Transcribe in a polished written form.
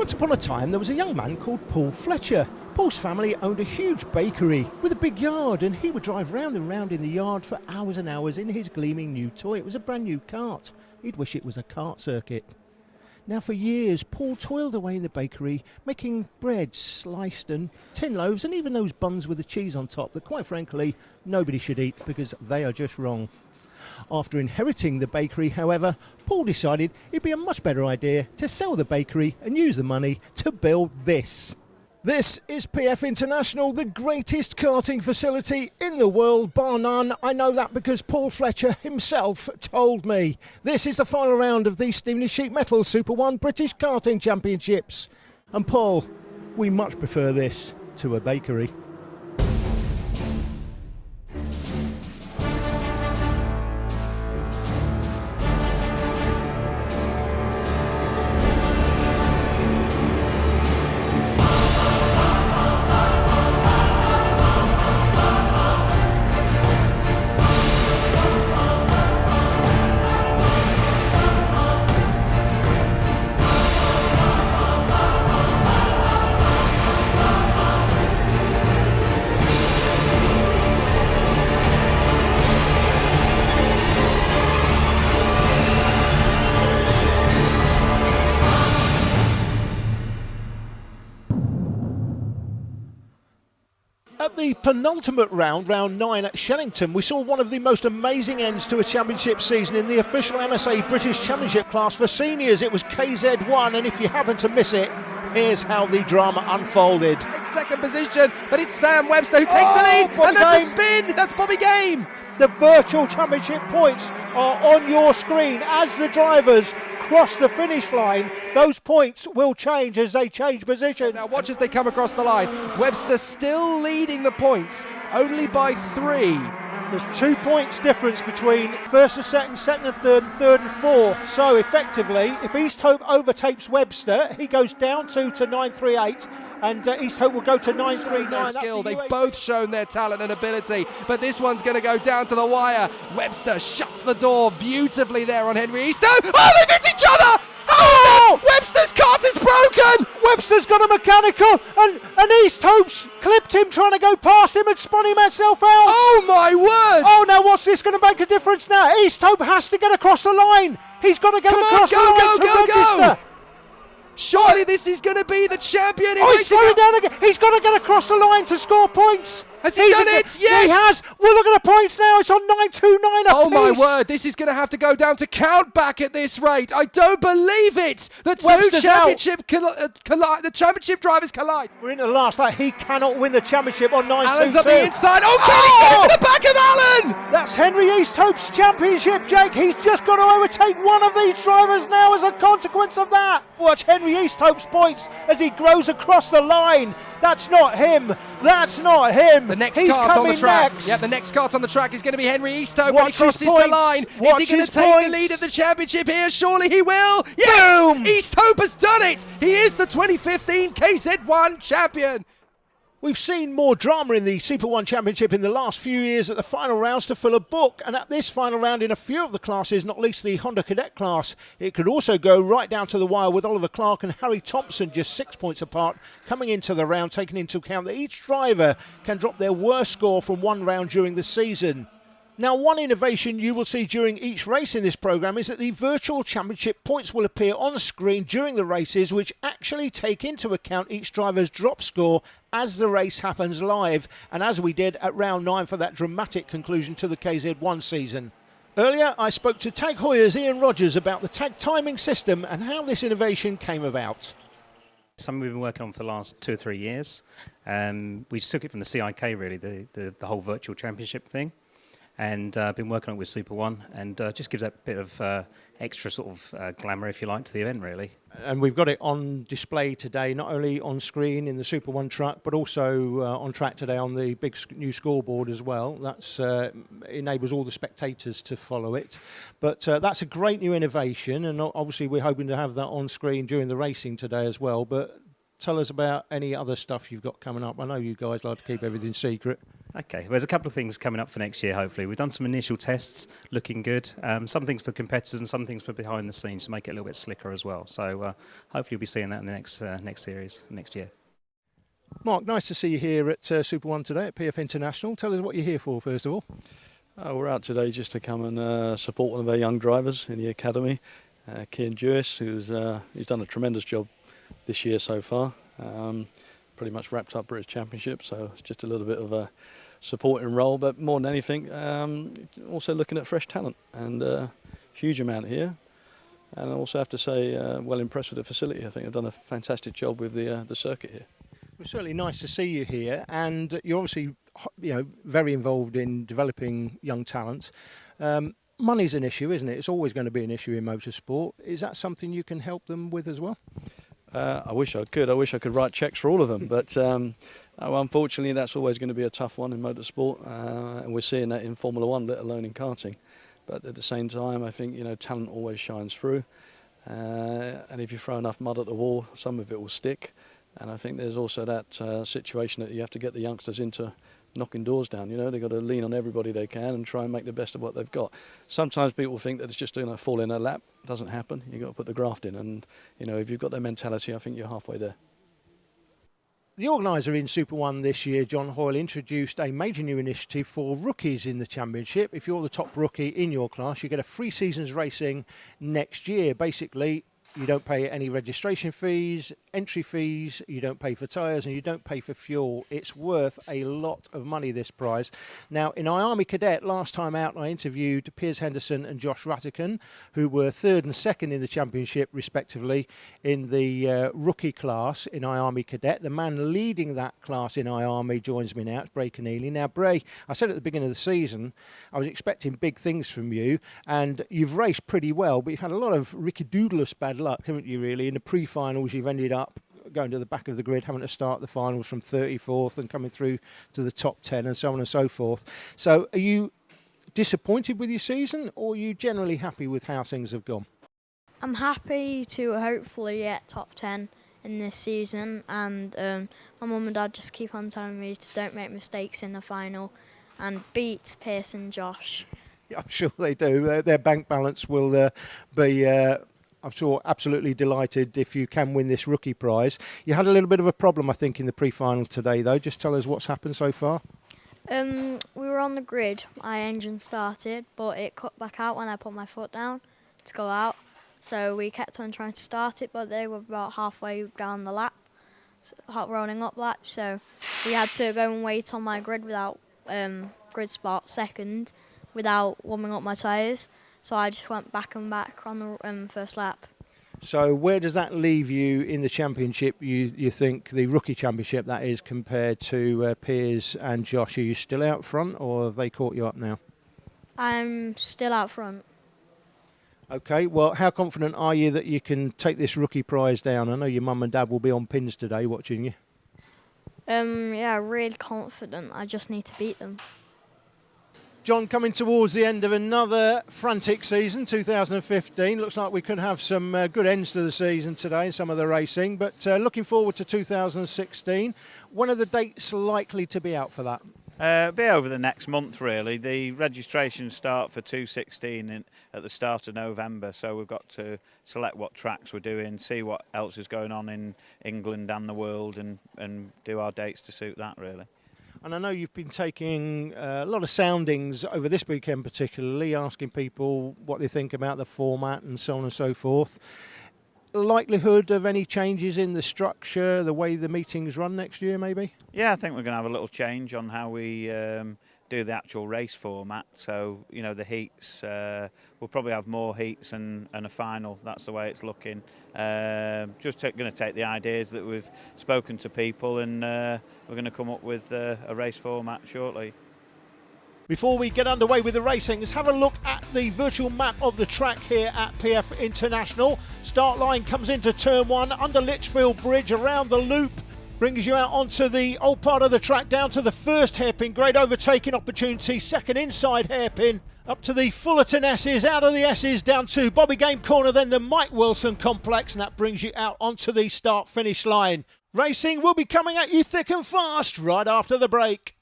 Once upon a time there was a young man called Paul Fletcher. Paul's family owned a huge bakery with a big yard, and he would drive round and round in the yard for hours and hours in his gleaming new toy. It was a brand new kart. He'd wish it was a kart circuit. Now for years Paul toiled away in the bakery making bread, sliced and tin loaves, and even those buns with the cheese on top that quite frankly nobody should eat because they are just wrong. After inheriting the bakery, however, Paul decided it'd be a much better idea to sell the bakery and use the money to build this. This is PF International, the greatest karting facility in the world, bar none. I know that because Paul Fletcher himself told me. This is the final round of the Stevenage Sheet Metal Super 1 British Karting Championships. And Paul, we much prefer this to a bakery. At the penultimate round, round 9 at Shellington, we saw one of the most amazing ends to a championship season in the official MSA British Championship class for seniors. It was KZ1, and if you happen to miss it, here's how the drama unfolded. Second position, but it's Sam Webster who takes the lead, Bobby and that's Game. a spin. That's Bobby Game. The virtual championship points are on your screen as the drivers cross the finish line. Those points will change as they change position. Now watch as they come across the line. Webster still leading the points, only by 3. There's 2 points difference between first and second and third and fourth. So effectively, if East Hope overtakes Webster, he goes down to 938, and East Hope will go to 939. Their skill, they've both shown their talent and ability, but this one's going to go down to the wire. Webster shuts the door beautifully there on Henry East Hope. Oh, they've hit each other! Oh! Webster's cart is broken! Webster's got a mechanical, and East Hope's clipped him trying to go past him and spun himself out. Oh my word! Oh, now what's this going to make a difference now? East Hope has to get across the line. He's got to get across the line to register. Surely this is going to be the champion. He's slowing down again. He's got to get across the line to score points. Has he done it? Yes! He has. Well, look at the points now. It's on 929 apiece. Oh my word, this is going to have to go down to count back at this rate. I don't believe it. The Webster's two championship collide. The championship drivers collide. We're into the last lap. He cannot win the championship on 922. Allen's up the inside. Oh, can he get into the back of Allen? That's Henry East Hope's championship, Jake. He's just got to overtake one of these drivers now as a consequence of that. Watch Henry East Hope's points as he grows across the line. That's not him. That's not him. The next He's kart on the track. next. Yeah, the next kart on the track is going to be Henry East Hope Watch when he crosses his points. the line. Watch Is he going his to take the points. lead of the championship here? Surely he will. Yes! Boom! East Hope has done it. He is the 2015 KZ1 champion. We've seen more drama in the Super 1 Championship in the last few years at the final rounds to fill a book, and at this final round in a few of the classes, not least the Honda Cadet class. It could also go right down to the wire with Oliver Clark and Harry Thompson just 6 points apart coming into the round, taking into account that each driver can drop their worst score from one round during the season. Now, one innovation you will see during each race in this programme is that the virtual championship points will appear on screen during the races, which actually take into account each driver's drop score as the race happens live, and as we did at round 9 for that dramatic conclusion to the KZ1 season. Earlier, I spoke to Tag Heuer's Ian Rogers about the tag timing system and how this innovation came about. Something we've been working on for the last 2 or 3 years. We just took it from the CIK, really, the whole virtual championship thing. And been working on it with Super 1, and just gives that bit of extra sort of glamour, if you like, to the event, really. And we've got it on display today, not only on screen in the Super 1 truck, but also on track today on the big new scoreboard as well. That's enables all the spectators to follow it. But that's a great new innovation, and obviously we're hoping to have that on screen during the racing today as well. But tell us about any other stuff you've got coming up. I know you guys like to keep everything secret. Okay, well, there's a couple of things coming up for next year, hopefully. We've done some initial tests, looking good. Some things for competitors and some things for behind the scenes to make it a little bit slicker as well. So hopefully you'll be seeing that in the next series, next year. Mark, nice to see you here at Super One today at PF International. Tell us what you're here for, first of all. We're out today just to come and support one of our young drivers in the academy, Kian Jewis, he's done a tremendous job this year so far. Pretty much wrapped up British Championship, so it's just a little bit of a supporting role, but more than anything, also looking at fresh talent, and huge amount here. And I also have to say, well impressed with the facility. I think they've done a fantastic job with the circuit here. It's certainly nice to see you here, and you're obviously, very involved in developing young talent. Money's an issue, isn't it? It's always going to be an issue in motorsport. Is that something you can help them with as well? I wish I could. I wish I could write cheques for all of them, but unfortunately that's always going to be a tough one in motorsport, and we're seeing that in Formula One, let alone in karting. But at the same time, I think talent always shines through, and if you throw enough mud at the wall, some of it will stick. And I think there's also that situation that you have to get the youngsters into knocking doors down. They've got to lean on everybody they can and try and make the best of what they've got. Sometimes people think that it's just going to fall in their lap. It doesn't happen. You've got to put the graft in, and if you've got that mentality, I think you're halfway there. The organiser in Super One this year, John Hoyle, introduced a major new initiative for rookies in the championship. If you're the top rookie in your class, you get a free season's racing next year. Basically, you don't pay any registration fees, entry fees, you don't pay for tyres, and you don't pay for fuel. It's worth a lot of money, this prize. Now, in Army Cadet, last time out, I interviewed Piers Henderson and Josh Rattican, who were third and second in the championship, respectively, in the rookie class in Army Cadet. The man leading that class in Army joins me now. It's Bray Keneally. Now, Bray, I said at the beginning of the season, I was expecting big things from you, and you've raced pretty well, but you've had a lot of ridiculous bad luck, haven't you, really? In the pre-finals, you've ended up going to the back of the grid, having to start the finals from 34th and coming through to the top 10 and so on and so forth. So are you disappointed with your season, or are you generally happy with how things have gone? I'm happy to hopefully get top 10 in this season, and my mum and dad just keep on telling me to don't make mistakes in the final and beat Pierce and Josh. Yeah, I'm sure they do. Their bank balance will be... I'm sure absolutely delighted if you can win this rookie prize. You had a little bit of a problem, I think, in the pre-final today, though. Just tell us what's happened so far. We were on the grid. My engine started, but it cut back out when I put my foot down to go out. So we kept on trying to start it, but they were about halfway down the lap, rolling up lap. So we had to go and wait on my grid without grid spot second, without warming up my tyres. So I just went back and back on the first lap. So where does that leave you in the championship, you think, the rookie championship that is, compared to Piers and Josh? Are you still out front, or have they caught you up now? I'm still out front. OK, well, how confident are you that you can take this rookie prize down? I know your mum and dad will be on pins today watching you. Yeah, really confident. I just need to beat them. John, coming towards the end of another frantic season, 2015. Looks like we could have some good ends to the season today in some of the racing, but looking forward to 2016. When are the dates likely to be out for that? Be over the next month, really. The registrations start for 2016 at the start of November, so we've got to select what tracks we're doing, see what else is going on in England and the world, and do our dates to suit that, really. And I know you've been taking a lot of soundings over this weekend, particularly asking people what they think about the format and so on and so forth. Likelihood of any changes in the structure, the way the meetings run next year, maybe? Yeah, I think we're going to have a little change on how we do the actual race format. So, the heats, we'll probably have more heats and a final. That's the way it's looking. Just going to take the ideas that we've spoken to people, and we're going to come up with a race format shortly. Before we get underway with the racing, let's have a look at the virtual map of the track here at PF International. Start line comes into turn 1 under Litchfield Bridge, around the loop, brings you out onto the old part of the track, down to the first hairpin. Great overtaking opportunity, second inside hairpin, up to the Fullerton S's, out of the S's down to Bobby Game Corner, then the Mike Wilson complex, and that brings you out onto the start finish line. Racing will be coming at you thick and fast right after the break.